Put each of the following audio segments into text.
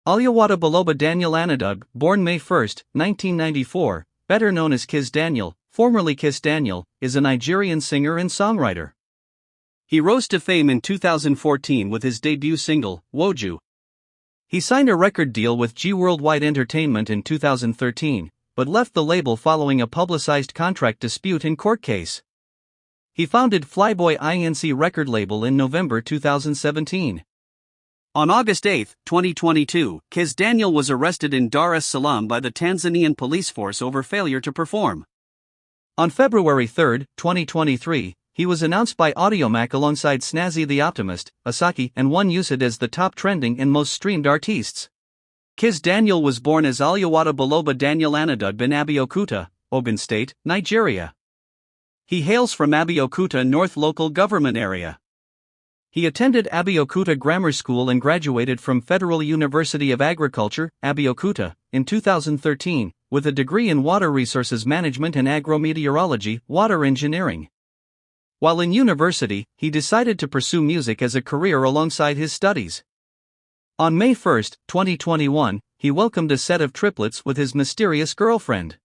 Alyawada Baloba Daniel Anadug, born May 1, 1994, better known as Kizz Daniel, formerly Kizz Daniel, is a Nigerian singer and songwriter. He rose to fame in 2014 with his debut single, Woju. He signed a record deal with G Worldwide Entertainment in 2013, but left the label following a publicized contract dispute and court case. He founded Flyboy Inc. record label in November 2017. On August 8, 2022, Kizz Daniel was arrested in Dar es Salaam by the Tanzanian police force over failure to perform. On February 3, 2023, he was announced by Audiomack alongside Snazzy the Optimist, Asake, and One Used as the top trending and most streamed artists. Kizz Daniel was born as Alyawada Baloba Daniel Anadug bin Abeokuta, Ogun State, Nigeria. He hails from Abeokuta North Local Government Area. He attended Abeokuta Grammar School and graduated from Federal University of Agriculture, Abeokuta, in 2013, with a degree in Water Resources Management and Agrometeorology, Water Engineering. While in university, he decided to pursue music as a career alongside his studies. On May 1, 2021, he welcomed a set of triplets with his mysterious girlfriend.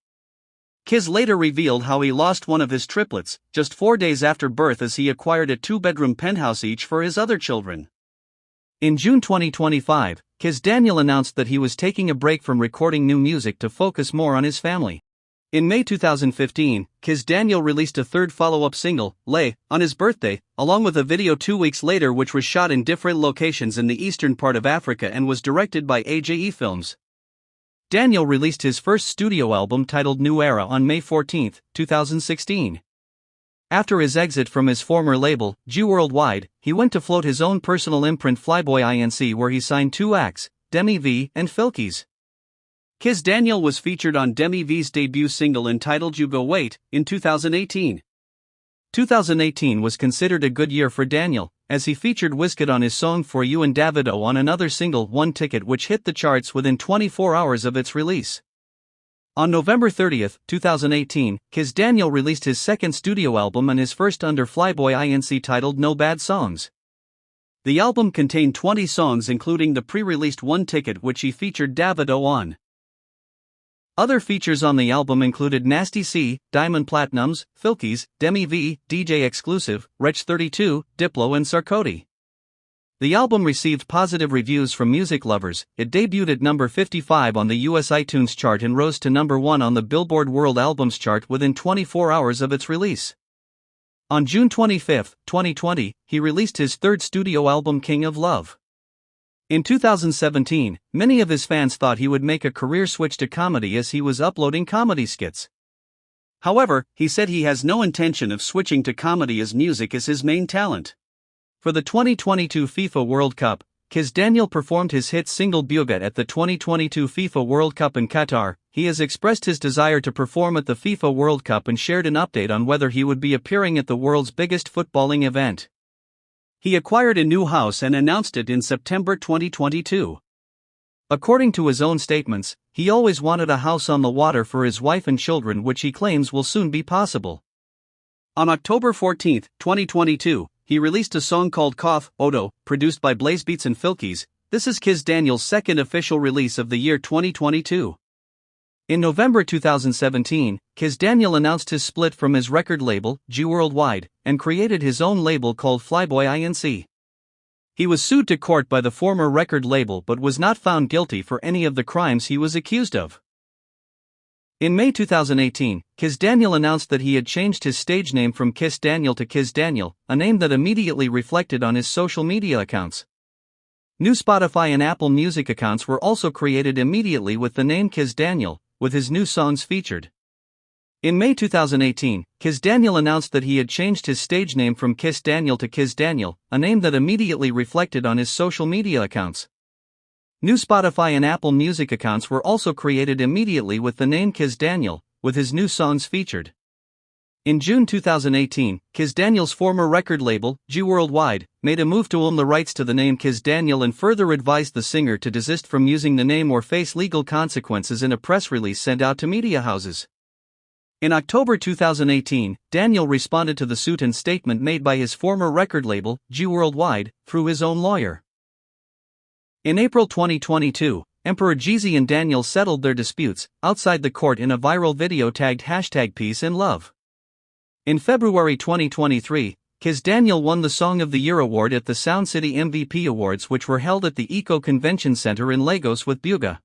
Kizz later revealed how he lost one of his triplets just 4 days after birth as he acquired a 2-bedroom penthouse each for his other children. In June 2025, Kizz Daniel announced that he was taking a break from recording new music to focus more on his family. In May 2015, Kizz Daniel released a third follow-up single, Lay, on his birthday, along with a video 2 weeks later which was shot in different locations in the eastern part of Africa and was directed by AJE Films. Daniel released his first studio album titled New Era on May 14, 2016. After his exit from his former label, G Worldwide, he went to float his own personal imprint Flyboy Inc. where he signed 2 acts, Demi V and Filkies. Kizz Daniel was featured on Demi V's debut single entitled You Go Wait, in 2018. 2018 was considered a good year for Daniel, as he featured Wizkid on his song For You and Davido on another single, One Ticket, which hit the charts within 24 hours of its release. On November 30, 2018, Kizz Daniel released his second studio album and his first under Flyboy Inc. titled No Bad Songs. The album contained 20 songs including the pre-released One Ticket which he featured Davido on. Other features on the album included Nasty C, Diamond Platnumz, Filkies, Demi V, DJ Exclusive, Wretch 32, Diplo and Sarkodie. The album received positive reviews from music lovers. It debuted at number 55 on the US iTunes chart and rose to number 1 on the Billboard World Albums chart within 24 hours of its release. On June 25, 2020, he released his third studio album King of Love. In 2017, many of his fans thought he would make a career switch to comedy as he was uploading comedy skits. However, he said he has no intention of switching to comedy as music is his main talent. For the 2022 FIFA World Cup, Kizz Daniel performed his hit single Bugat at the 2022 FIFA World Cup in Qatar. He has expressed his desire to perform at the FIFA World Cup and shared an update on whether he would be appearing at the world's biggest footballing event. He acquired a new house and announced it in September 2022. According to his own statements, he always wanted a house on the water for his wife and children, which he claims will soon be possible. On October 14, 2022, he released a song called Cough, Odo, produced by Blazebeats and Filkies. This is Kizz Daniel's second official release of the year 2022. In November 2017, Kizz Daniel announced his split from his record label, G Worldwide, and created his own label called Flyboy Inc. He was sued to court by the former record label but was not found guilty for any of the crimes he was accused of. In May 2018, Kizz Daniel announced that he had changed his stage name from Kizz Daniel to Kizz Daniel, a name that immediately reflected on his social media accounts. New Spotify and Apple Music accounts were also created immediately with the name Kizz Daniel, with his new songs featured. In May 2018, Kizz Daniel announced that he had changed his stage name from Kizz Daniel to Kizz Daniel, a name that immediately reflected on his social media accounts. New Spotify and Apple Music accounts were also created immediately with the name Kizz Daniel, with his new songs featured. In June 2018, Kizz Daniel's former record label, G Worldwide, made a move to own the rights to the name Kizz Daniel and further advised the singer to desist from using the name or face legal consequences in a press release sent out to media houses. In October 2018, Daniel responded to the suit and statement made by his former record label, G Worldwide, through his own lawyer. In April 2022, Emperor Jeezy and Daniel settled their disputes outside the court in a viral video tagged #PeaceAndLove. In February 2023, Kizz Daniel won the Song of the Year award at the Sound City MVP Awards, which were held at the Eco Convention Center in Lagos with Buga.